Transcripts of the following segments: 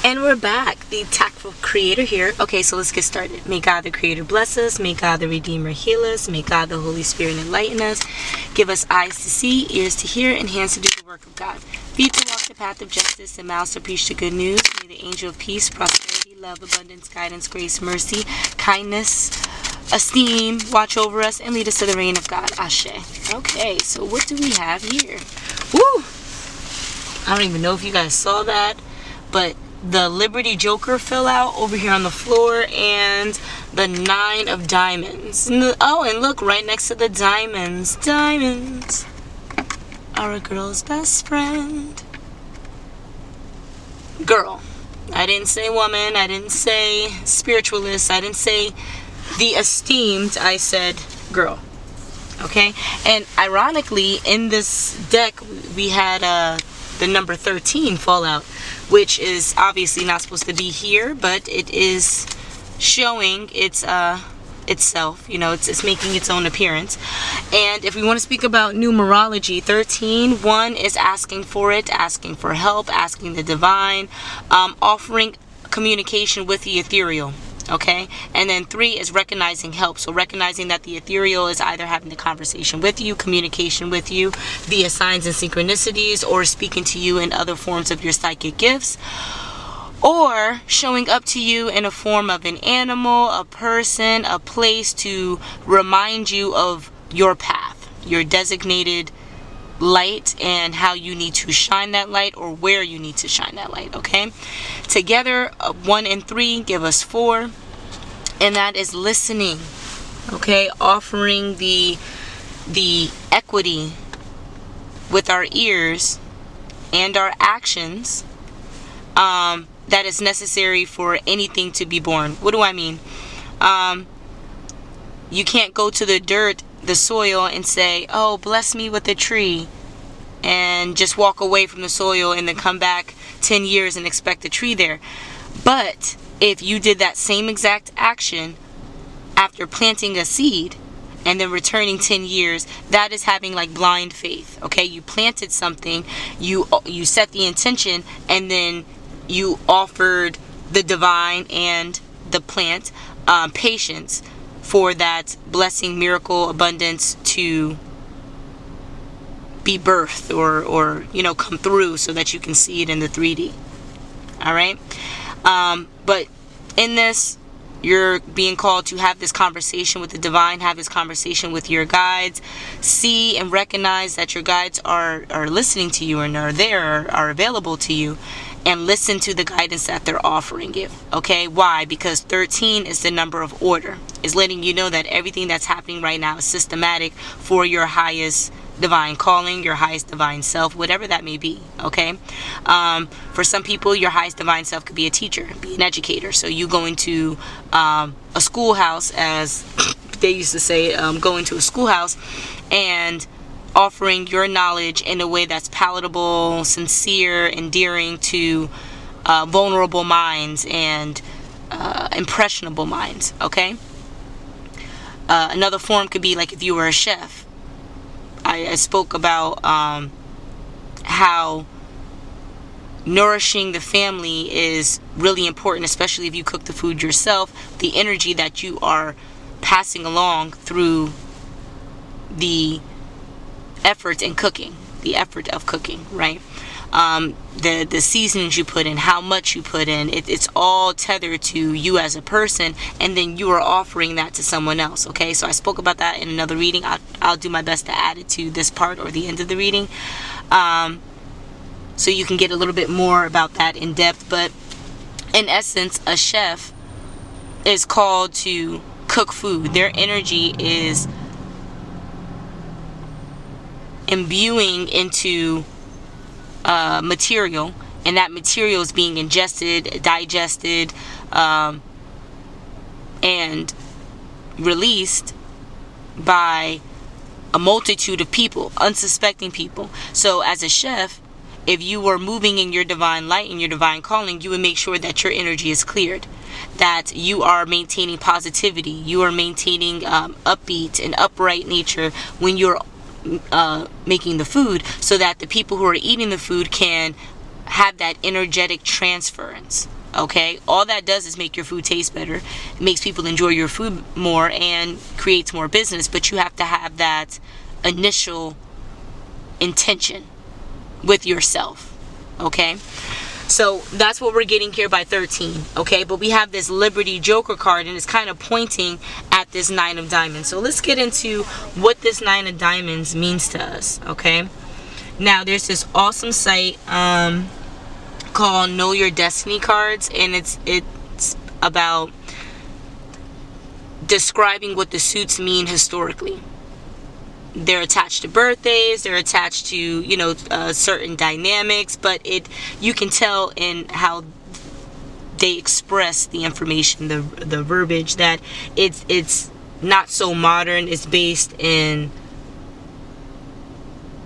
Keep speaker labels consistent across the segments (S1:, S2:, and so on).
S1: And we're back, the TAKful Creator here. Okay, so let's get started. May God the Creator bless us. May God the Redeemer heal us. May God the Holy Spirit enlighten us. Give us eyes to see, ears to hear, and hands to do the work of God. Feet to walk the path of justice, and mouths to preach the good news. May the angel of peace, prosperity, love, abundance, guidance, grace, mercy, kindness, esteem, watch over us, and lead us to the reign of God. Ashe. Okay, so what do we have here? Woo! I don't even know if you guys saw that, but the Liberty Joker fell out over here on the floor, and the 9 of diamonds. Oh, and look, right next to the diamonds. Diamonds are a girl's best friend. Girl. I didn't say woman. I didn't say spiritualist. I didn't say the esteemed. I said girl. Okay? And ironically, in this deck, we had the number 13 fall out, which is obviously not supposed to be here, but it is showing itself, you know, it's making its own appearance. And if we want to speak about numerology, 1 is asking for it, asking for help, asking the divine, offering communication with the ethereal. Okay, and then 3 is recognizing help. So recognizing that the ethereal is either having the conversation with you, communication with you via signs and synchronicities, or speaking to you in other forms of your psychic gifts, or showing up to you in a form of an animal, a person, a place to remind you of your path, your designated light, and how you need to shine that light, or where you need to shine that light. Okay, together 1 and 3 give us 4, and that is listening. Okay, offering the equity with our ears and our actions that is necessary for anything to be born. What do I mean? You can't go to the dirt, the soil, and say, oh, bless me with a tree, and just walk away from the soil and then come back 10 years and expect a tree there. But if you did that same exact action after planting a seed and then returning 10 years, that is having like blind faith. Okay, you planted something, you set the intention, and then you offered the divine and the plant patience for that blessing, miracle, abundance to be birthed, or you know, come through, so that you can see it in the 3D. All right, but in this, you're being called to have this conversation with the divine, have this conversation with your guides, see and recognize that your guides are listening to you, and are there, are available to you, and listen to the guidance that they're offering you. Okay, why? Because 13 is the number of order. It's letting you know that everything that's happening right now is systematic for your highest divine calling, your highest divine self, whatever that may be. Okay, for some people, your highest divine self could be a teacher, be an educator. So you going to a schoolhouse, as they used to say, going to a schoolhouse and offering your knowledge in a way that's palatable, sincere, endearing to vulnerable minds and impressionable minds. Okay, another form could be like if you were a chef. I spoke about how nourishing the family is really important, especially if you cook the food yourself. The energy that you are passing along through the effort in cooking, the effort of cooking, right? The seasonings you put in, how much you put in, it's all tethered to you as a person, and then you are offering that to someone else. Okay, so I spoke about that in another reading. I'll do my best to add it to this part or the end of the reading, so you can get a little bit more about that in depth. But in essence, a chef is called to cook food. Their energy is imbuing into material, and that material is being ingested, digested, and released by a multitude of people, unsuspecting people. So as a chef, if you were moving in your divine light and your divine calling, you would make sure that your energy is cleared, that you are maintaining positivity, you are maintaining upbeat and upright nature when you're making the food, so that the people who are eating the food can have that energetic transference. Okay, all that does is make your food taste better. It makes people enjoy your food more and creates more business, but you have to have that initial intention with yourself. Okay, so that's what we're getting here by 13. Okay, but we have this Liberty Joker card, and it's kind of pointing at this 9 of Diamonds. So let's get into what this 9 of Diamonds means to us. Okay, now there's this awesome site called Know Your Destiny cards, and it's about describing what the suits mean historically. They're attached to birthdays, they're attached to, you know, certain dynamics, but you can tell in how they express the information, the verbiage, that it's not so modern. It's based in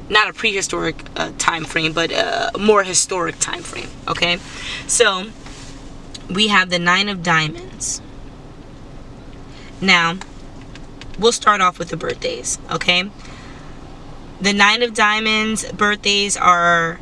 S1: not a prehistoric time frame, but a more historic time frame. Okay, so we have the 9 of Diamonds. Now we'll start off with the birthdays. Okay, the 9 of Diamonds birthdays are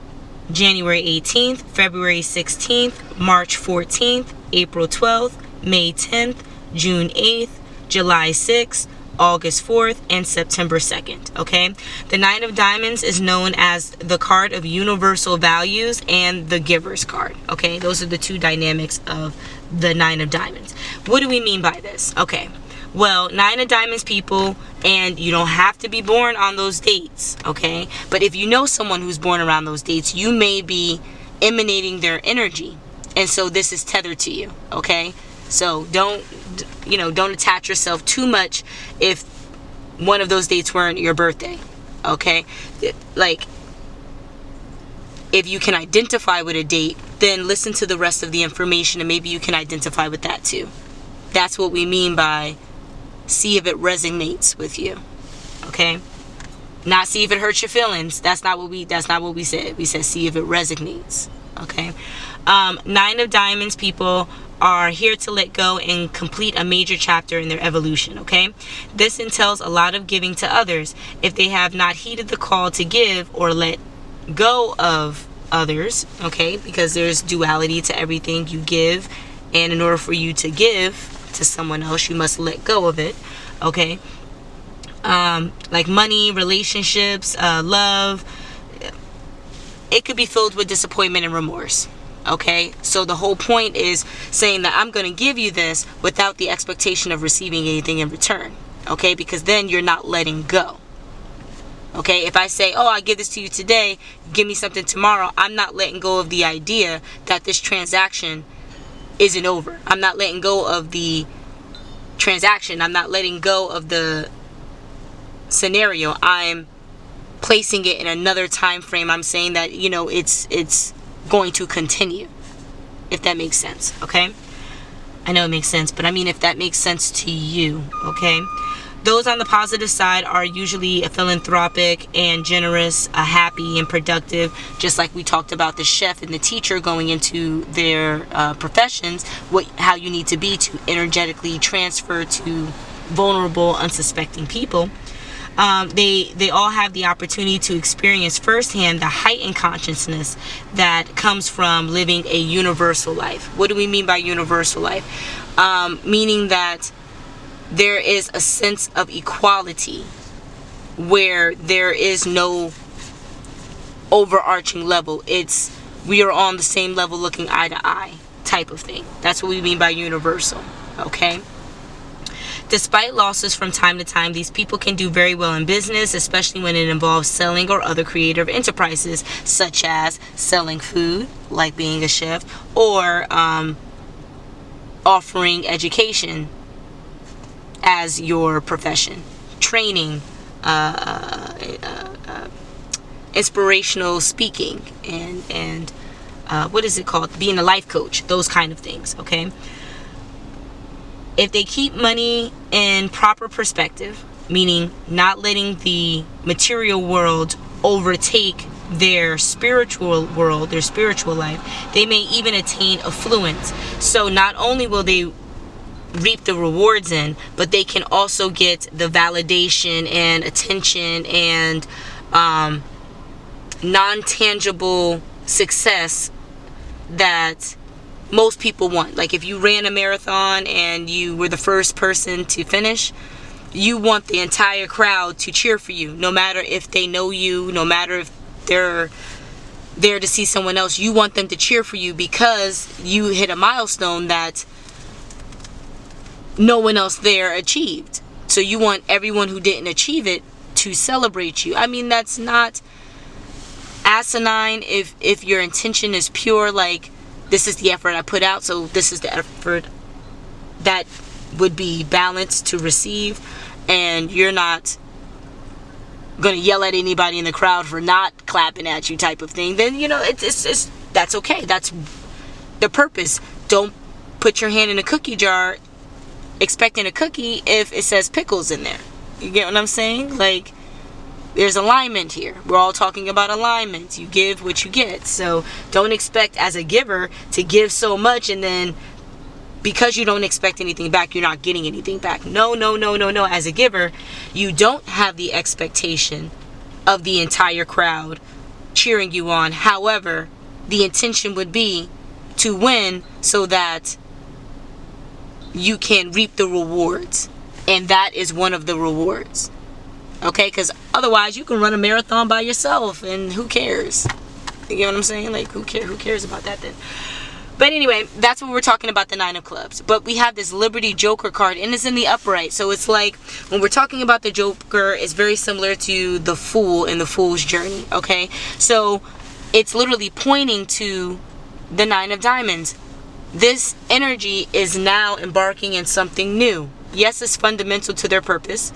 S1: January 18th, February 16th, March 14th, April 12th, May 10th, June 8th, July 6th, August 4th, and September 2nd. Okay, the 9 of Diamonds is known as the card of universal values and the Giver's card. Okay, those are the two dynamics of the 9 of Diamonds. What do we mean by this? Okay, well, 9 of Diamonds people, and you don't have to be born on those dates. Okay, but if you know someone who's born around those dates, you may be emanating their energy, and so this is tethered to you. Okay, so don't attach yourself too much if one of those dates weren't your birthday. Okay, like, if you can identify with a date, then listen to the rest of the information and maybe you can identify with that too. That's what we mean by see if it resonates with you. Okay, not see if it hurts your feelings. That's not what we said. We said see if it resonates. Okay, 9 of Diamonds people are here to let go and complete a major chapter in their evolution. Okay, this entails a lot of giving to others. If they have not heeded the call to give or let go of others, okay, because there's duality to everything you give, and in order for you to give to someone else, you must let go of it. Okay, like money, relationships, love, it could be filled with disappointment and remorse. Okay, so the whole point is saying that I'm going to give you this without the expectation of receiving anything in return. Okay, because then you're not letting go. Okay, if I say, oh, I give this to you today, give me something tomorrow, I'm not letting go of the idea that this transaction isn't over. I'm not letting go of the transaction. I'm not letting go of the scenario. I'm placing it in another time frame. I'm saying that, you know, it's going to continue, if that makes sense. Okay, I know it makes sense, but I mean if that makes sense to you. Okay, those on the positive side are usually a philanthropic and generous, happy and productive, just like we talked about the chef and the teacher going into their professions, how you need to be to energetically transfer to vulnerable, unsuspecting people. They all have the opportunity to experience firsthand the heightened consciousness that comes from living a universal life. What do we mean by universal life? Meaning that there is a sense of equality where there is no overarching level. We are on the same level, looking eye to eye type of thing. That's what we mean by universal. Okay, despite losses from time to time, these people can do very well in business, especially when it involves selling or other creative enterprises, such as selling food, like being a chef, or offering education as your profession, training, inspirational speaking, and what is it called? Being a life coach, those kind of things. Okay, if they keep money in proper perspective, meaning not letting the material world overtake their spiritual world, their spiritual life, they may even attain affluence. So not only will they reap the rewards in, but they can also get the validation and attention and non-tangible success that most people want. Like if you ran a marathon and you were the first person to finish, you want the entire crowd to cheer for you, no matter if they know you, no matter if they're there to see someone else. You want them to cheer for you because you hit a milestone that no one else there achieved. So you want everyone who didn't achieve it to celebrate you. I mean, that's not asinine if your intention is pure, like, this is the effort I put out, so this is the effort that would be balanced to receive, and you're not gonna yell at anybody in the crowd for not clapping at you type of thing, then, you know, it's that's okay. That's the purpose. Don't put your hand in a cookie jar expecting a cookie if it says pickles in there. You get what I'm saying? Like, there's alignment here. We're all talking about alignment. You give what you get. So don't expect as a giver to give so much and then because you don't expect anything back, you're not getting anything back. No. As a giver, you don't have the expectation of the entire crowd cheering you on. However, the intention would be to win so that you can reap the rewards. And that is one of the rewards. Okay, because otherwise you can run a marathon by yourself and who cares? You get what I'm saying? Like, who cares about that then? But anyway, that's what we're talking about, the Nine of Clubs. But we have this Liberty Joker card, and it's in the upright. So it's like, when we're talking about the Joker, it's very similar to the Fool in the Fool's Journey, okay? So it's literally pointing to the Nine of Diamonds. This energy is now embarking in something new. Yes, it's fundamental to their purpose.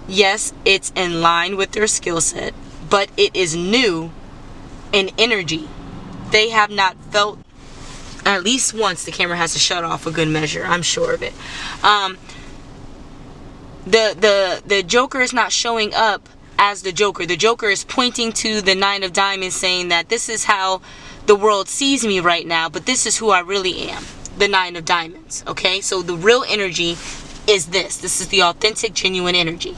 S1: Yes, it's in line with their skill set. But it is new in energy. They have not felt, at least once, the camera has to shut off a good measure. I'm sure of it. The Joker is not showing up as the Joker. The Joker is pointing to the Nine of Diamonds, saying that this is how the world sees me right now, but this is who I really am. The Nine of Diamonds. Okay? So the real energy is this. This is the authentic, genuine energy.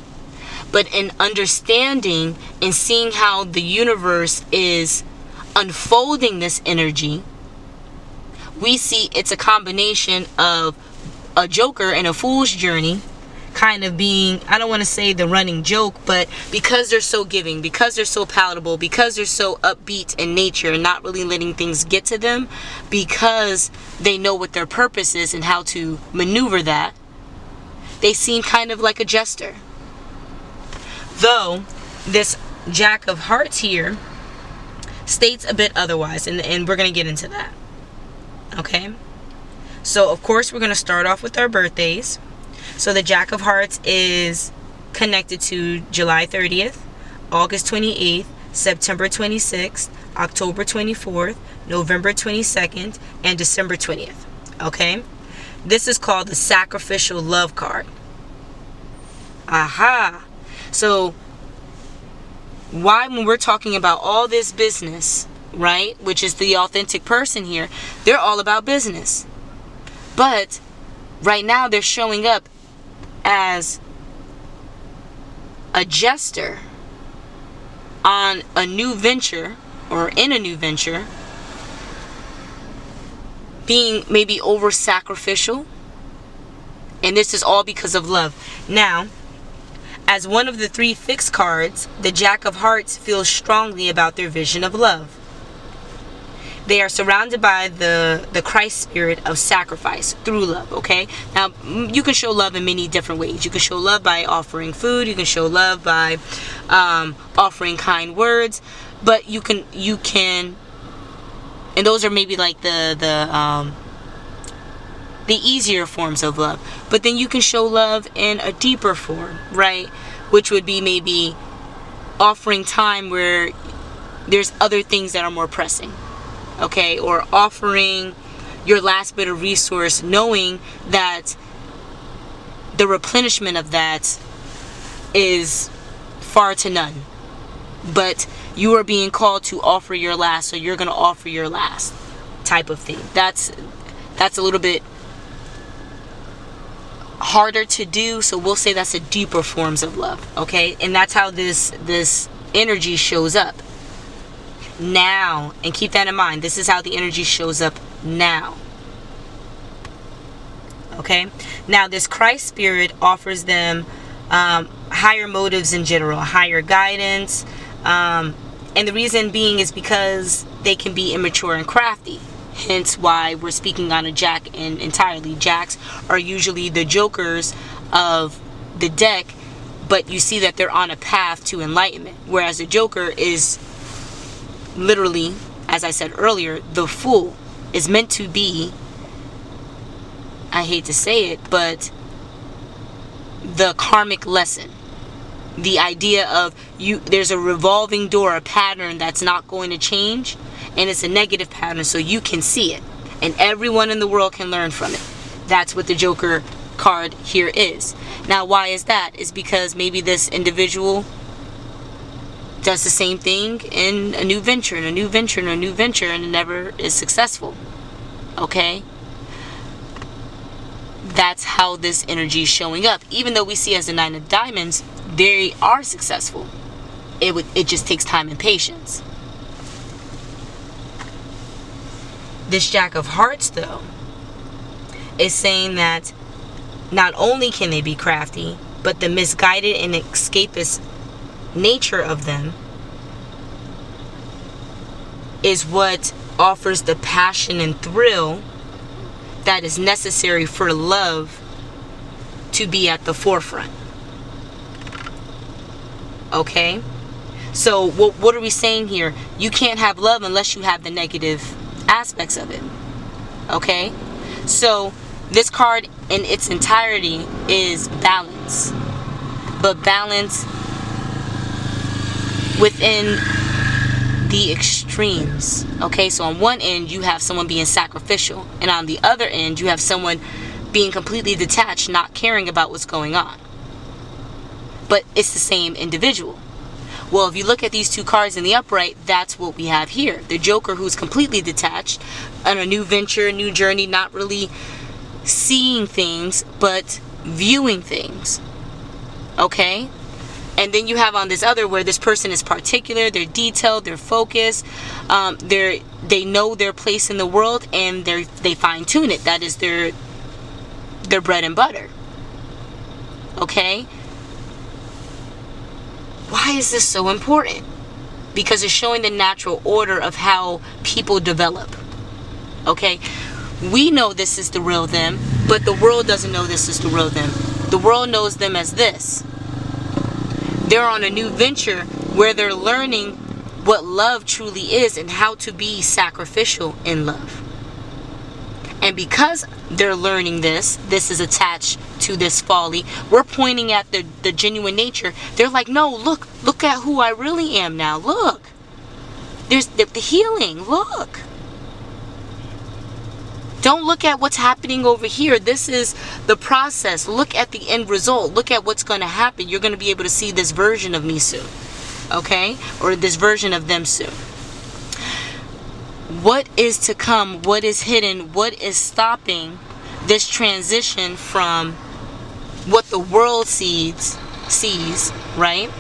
S1: But in understanding and seeing how the universe is unfolding this energy, we see it's a combination of a Joker and a Fool's Journey kind of being, I don't want to say the running joke, but because they're so giving, because they're so palatable, because they're so upbeat in nature and not really letting things get to them, because they know what their purpose is and how to maneuver that, they seem kind of like a jester. Though this Jack of Hearts here states a bit otherwise, and we're going to get into that. Okay? So, of course, we're going to start off with our birthdays. So, the Jack of Hearts is connected to July 30th, August 28th, September 26th, October 24th, November 22nd, and December 20th. Okay? This is called the Sacrificial Love card. Aha! So, why, when we're talking about all this business, right, which is the authentic person here, they're all about business. But right now they're showing up as a jester on a new venture, or in a new venture, being maybe over sacrificial, and this is all because of love. Now, as one of the three fixed cards, the Jack of Hearts feels strongly about their vision of love. They are surrounded by the Christ spirit of sacrifice through love, okay? Now, you can show love in many different ways. You can show love by offering food. You can show love by offering kind words. But you can, and those are maybe like the easier forms of love. But then you can show love in a deeper form, right? Which would be maybe offering time where there's other things that are more pressing. Okay, or offering your last bit of resource, knowing that the replenishment of that is far to none. But you are being called to offer your last, so you're going to offer your last type of thing. That's a little bit harder to do, so we'll say that's a deeper forms of love. Okay, and that's how this energy shows up. now. And keep that in mind. This is how the energy shows up now. Okay? Now, this Christ spirit offers them higher motives in general, higher guidance. And the reason being is because they can be immature and crafty. Hence why we're speaking on a Jack entirely. Jacks are usually the jokers of the deck, but you see that they're on a path to enlightenment. Whereas a joker is literally, as I said earlier, the fool, is meant to be, I hate to say it, but the karmic lesson. The idea of there's a revolving door, a pattern that's not going to change, and it's a negative pattern, so you can see it, and everyone in the world can learn from it. That's what the Joker card here is. Now, why is that? Is because maybe this individual does the same thing in a new venture, and a new venture, and a new venture, and it never is successful. Okay? That's how this energy is showing up. Even though we see as the Nine of Diamonds, they are successful. It just takes time and patience. This Jack of Hearts, though, is saying that not only can they be crafty, but the misguided and escapist nature of them is what offers the passion and thrill that is necessary for love to be at the forefront. Okay? So what are we saying here? You can't have love unless you have the negative aspects of it. Okay? So this card in its entirety is balance. But balance within the extremes. Okay, so on one end you have someone being sacrificial, and on the other end you have someone being completely detached, not caring about what's going on. But it's the same individual. Well, if you look at these two cards in the upright, that's what we have here. The Joker, who's completely detached on a new venture, new journey, not really seeing things, but viewing things. Okay? And then you have on this other where this person is particular, they're detailed, they're focused, they know their place in the world, and they fine tune it. That is their bread and butter. Okay? Why is this so important? Because it's showing the natural order of how people develop. Okay? We know this is the real them, but the world doesn't know this is the real them. The world knows them as this. They're on a new venture where they're learning what love truly is and how to be sacrificial in love. And because they're learning this is attached to this folly, we're pointing at the genuine nature. They're like, no, look at who I really am now. Look. There's the healing. Look. Don't look at what's happening over here. This is the process. Look at the end result. Look at what's going to happen. You're going to be able to see this version of me soon. Okay? Or this version of them soon. What is to come? What is hidden? What is stopping this transition from what the world sees, right?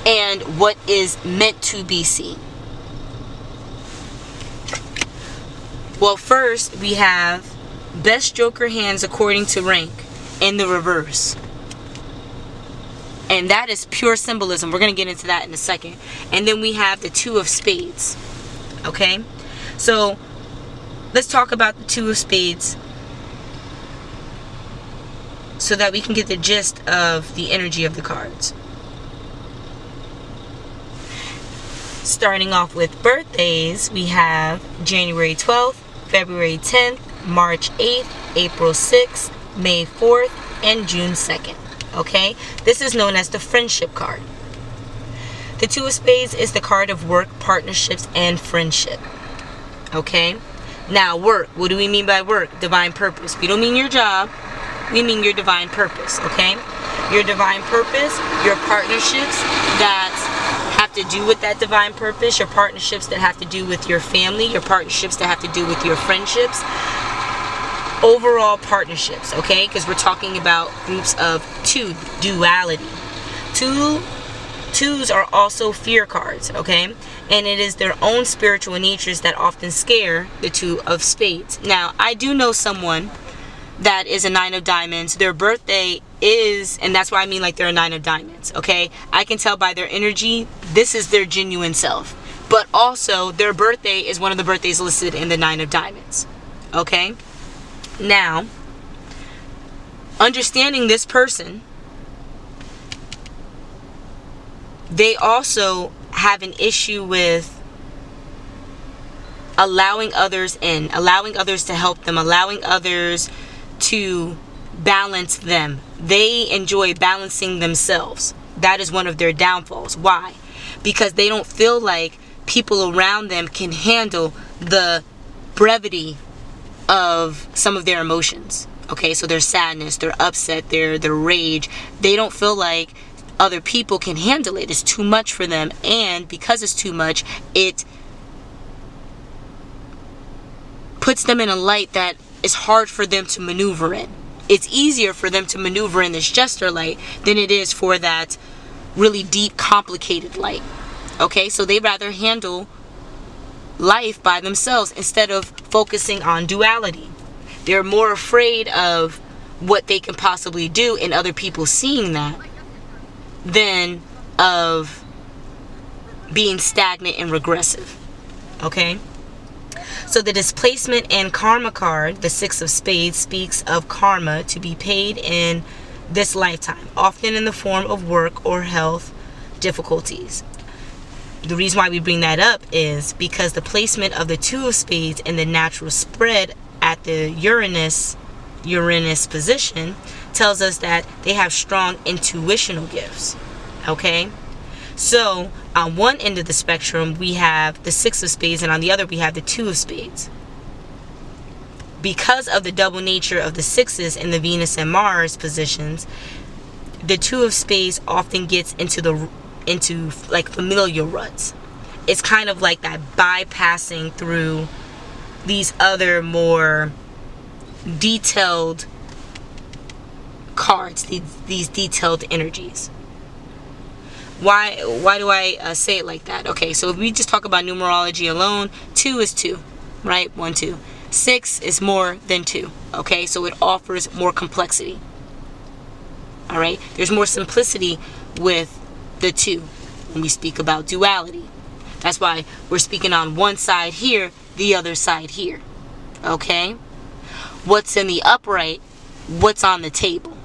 S1: And what is meant to be seen? Well, first we have best Joker hands according to rank in the reverse. And that is pure symbolism. We're going to get into that in a second. And then we have the Two of Spades. Okay? So, let's talk about the Two of Spades so that we can get the gist of the energy of the cards. Starting off with birthdays, we have January 12th, February 10th, March 8th, April 6th, May 4th, and June 2nd. Okay? This is known as the friendship card. The Two of Spades is the card of work, partnerships, and friendship. Okay? Now, work. What do we mean by work? Divine purpose. We don't mean your job. We mean your divine purpose. Okay? Your divine purpose, your partnerships that have to do with that divine purpose, your partnerships that have to do with your family, your partnerships that have to do with your friendships, overall partnerships, okay? Because we're talking about groups of two, duality. Two Twos are also fear cards, okay? And it is their own spiritual natures that often scare the Two of Spades. Now, I do know someone that is a Nine of Diamonds. Their birthday is, and that's why I mean like they're a Nine of Diamonds, okay? I can tell by their energy, this is their genuine self. But also, their birthday is one of the birthdays listed in the Nine of Diamonds, okay? Now, understanding this person, they also have an issue with allowing others in, allowing others to help them, allowing others to balance them. They enjoy balancing themselves. That is one of their downfalls. Why? Because they don't feel like people around them can handle the brevity of some of their emotions. Okay, so their sadness, their upset, their rage, they don't feel like other people can handle it. It's too much for them, and because it's too much, it puts them in a light that is hard for them to maneuver in. It's easier for them to maneuver in this jester light than it is for that really deep, complicated light. Okay, so they rather handle life by themselves instead of focusing on duality. They're more afraid of what they can possibly do and other people seeing that than of being stagnant and regressive. Okay? So the displacement and karma card, the Six of Spades, speaks of karma to be paid in this lifetime, often in the form of work or health difficulties. The reason why we bring that up is because the placement of the Two of Spades in the natural spread at the Uranus position tells us that they have strong intuitional gifts. Okay? So, on one end of the spectrum, we have the Six of Spades, and on the other, we have the Two of Spades. Because of the double nature of the sixes in the Venus and Mars positions, the Two of Spades often gets into like familial ruts. It's kind of like that bypassing through these other more detailed cards, these detailed energies. Why do I say it like that? Okay, so if we just talk about numerology alone, 2 is 2, right? 1, 2. 6 is more than 2, okay? So it offers more complexity. All right? There's more simplicity with the 2 when we speak about duality. That's why we're speaking on one side here, the other side here. Okay? What's in the upright, what's on the table,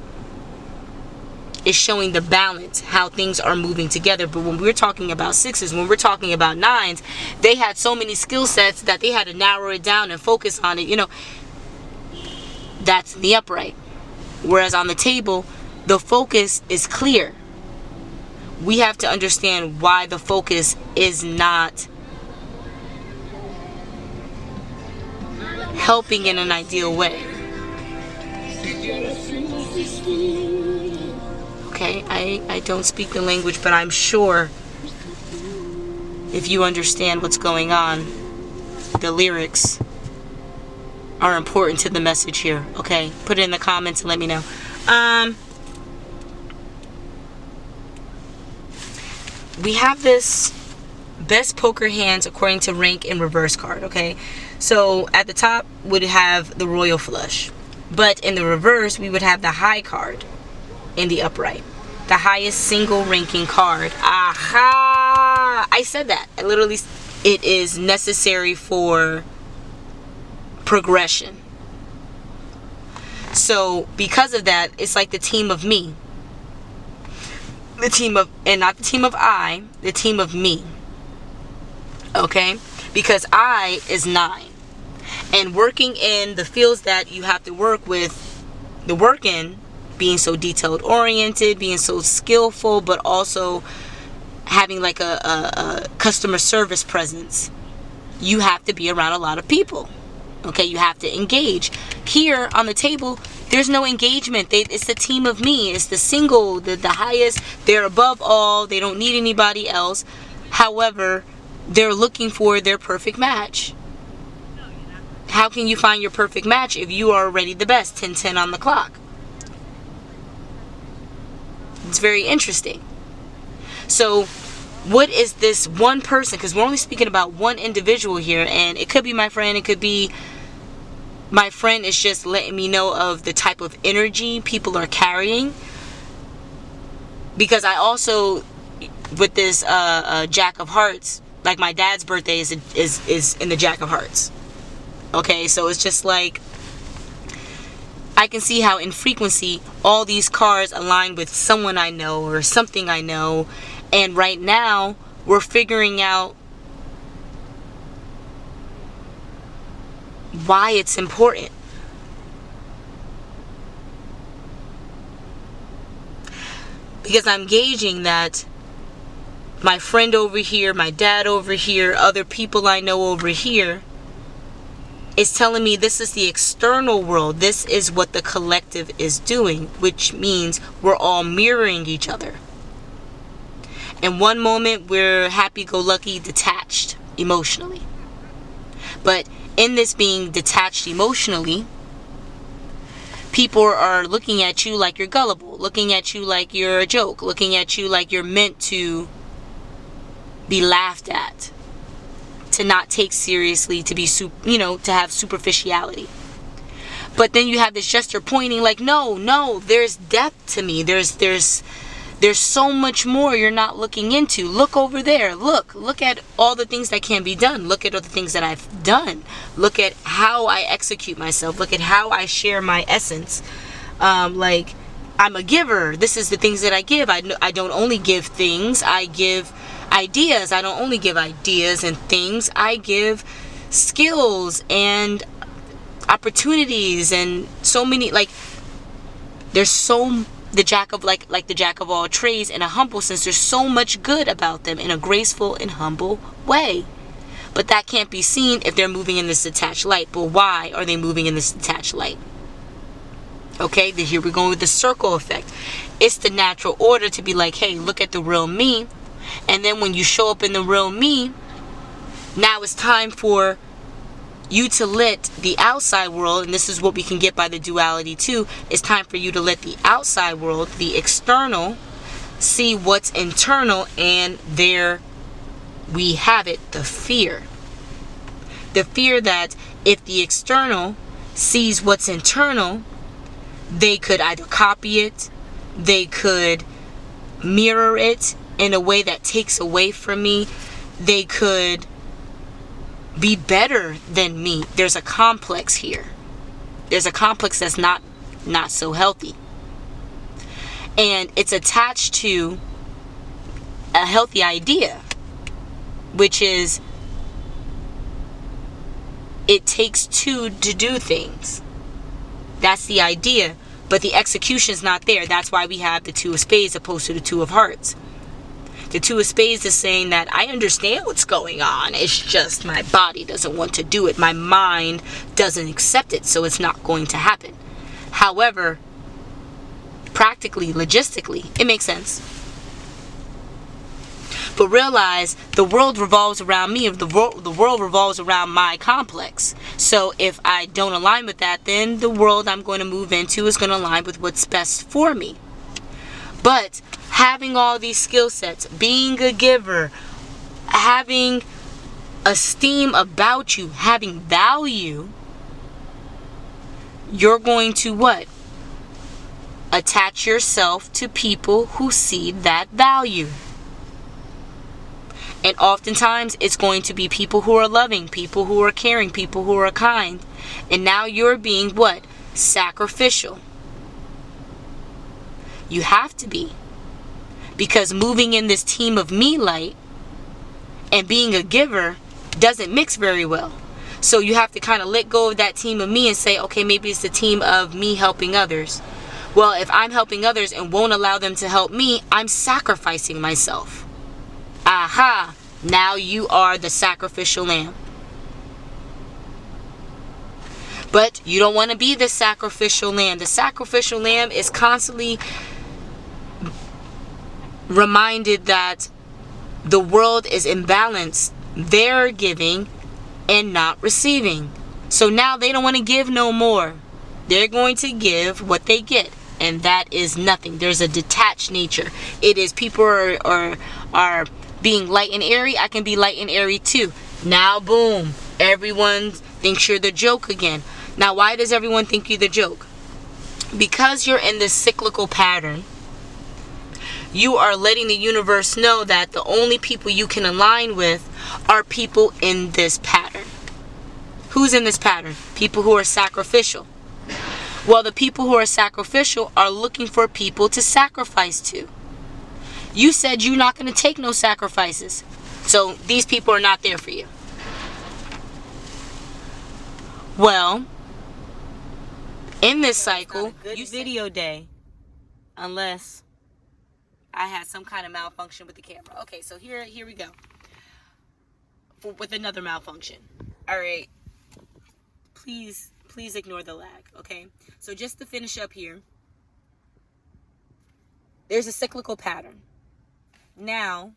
S1: is showing the balance, how things are moving together. But when we're talking about sixes, when we're talking about nines, they had so many skill sets that they had to narrow it down and focus on it. You know, that's the upright. Whereas on the table, the focus is clear. We have to understand why the focus is not helping in an ideal way. Okay, I don't speak the language, but I'm sure if you understand what's going on, the lyrics are important to the message here. Okay, put it in the comments and let me know. We have this best poker hands according to rank in reverse card. Okay, so at the top would have the royal flush, but in the reverse we would have the high card in the upright, the highest single ranking card. Aha! I said that. I literally, it is necessary for progression. So because of that, it's like the team of me. The team of, and not the team of I, the team of me. Okay? Because I is 9. And working in the fields that you have to work with, the work in, being so detailed oriented, being so skillful, but also having like a customer service presence, you have to be around a lot of people. Okay, you have to engage. Here on the table, there's no engagement. It's the team of me. It's the single, the highest. They're above all. They don't need anybody else. However, they're looking for their perfect match. How can you find your perfect match if you are already the best? 10-10 on the clock. It's very interesting. So what is this one person, because we're only speaking about one individual here, and it could be my friend, it could be my friend is just letting me know of the type of energy people are carrying. Because I also, with this Jack of Hearts, like my dad's birthday is in the Jack of Hearts. Okay, so it's just like, I can see how in frequency all these cards align with someone I know or something I know. And right now we're figuring out why it's important. Because I'm gauging that my friend over here, my dad over here, other people I know over here is telling me this is the external world. This is what the collective is doing, which means we're all mirroring each other. In one moment, we're happy-go-lucky, detached emotionally. But in this being detached emotionally, people are looking at you like you're gullible, looking at you like you're a joke, looking at you like you're meant to be laughed at, to not take seriously, to be, to have superficiality. But then you have this gesture pointing like, no, there's depth to me. There's so much more you're not looking into. Look over there. Look at all the things that can be done. Look at all the things that I've done. Look at how I execute myself. Look at how I share my essence. Like, I'm a giver. This is the things that I give. I don't only give things. I give ideas. I don't only give ideas and things. I give skills and opportunities and so many, like, there's so the jack of the jack of all trades in a humble sense. There's so much good about them in a graceful and humble way. But that can't be seen if they're moving in this detached light. But why are they moving in this detached light? Okay, here we're going with the circle effect. It's the natural order to be like, hey, look at the real me. And then when you show up in the real me, now it's time for you to let the outside world, and this is what we can get by the duality too, it's time for you to let the outside world, the external, see what's internal. And there we have it, the fear. The fear that if the external sees what's internal, they could either copy it, they could mirror it in a way that takes away from me, they could be better than me. There's a complex here. There's a complex that's not so healthy. And it's attached to a healthy idea, which is it takes two to do things. That's the idea, but the execution's not there. That's why we have the Two of Spades opposed to the Two of Hearts. The Two of Spades is saying that I understand what's going on. It's just my body doesn't want to do it. My mind doesn't accept it, so it's not going to happen. However, practically, logistically, it makes sense. But realize the world revolves around me. The world revolves around my complex. So if I don't align with that, then the world I'm going to move into is going to align with what's best for me. But having all these skill sets, being a giver, having esteem about you, having value, you're going to what? Attach yourself to people who see that value. And oftentimes it's going to be people who are loving, people who are caring, people who are kind. And now you're being what? Sacrificial. You have to be. Because moving in this team of me light and being a giver doesn't mix very well. So you have to kind of let go of that team of me and say, okay, maybe it's the team of me helping others. Well, if I'm helping others and won't allow them to help me, I'm sacrificing myself. Aha! Now you are the sacrificial lamb. But you don't want to be the sacrificial lamb. The sacrificial lamb is constantly reminded that the world is imbalanced. They're giving and not receiving. So now they don't want to give no more. They're going to give what they get. and that is nothing. There's a detached nature. It is people are being light and airy. I can be light and airy too. Now, boom, everyone thinks you're the joke again. Now, why does everyone think you're the joke? Because you're in this cyclical pattern. You are letting the universe know that the only people you can align with are people in this pattern. Who's in this pattern? People who are sacrificial. Well, the people who are sacrificial are looking for people to sacrifice to. You said you're not going to take no sacrifices. So these people are not there for you. Well, in this cycle, you video day. Unless I had some kind of malfunction with the camera. Okay, so here we go. With another malfunction. All right. Please ignore the lag, okay? So just to finish up here, there's a cyclical pattern. Now,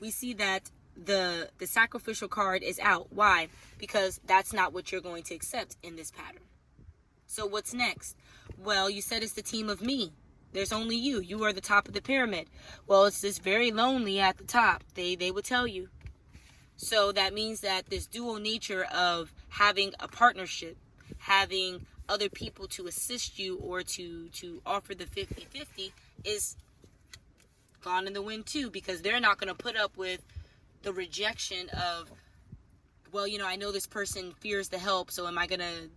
S1: we see that the sacrificial card is out. Why? Because that's not what you're going to accept in this pattern. So what's next? Well, you said it's the team of me. There's only you. You are the top of the pyramid. Well, it's just very lonely at the top. They would tell you. So that means that this dual nature of having a partnership, having other people to assist you or to offer the 50-50 is gone in the wind too, because they're not going to put up with the rejection of, well, I know this person fears the help, so am I going to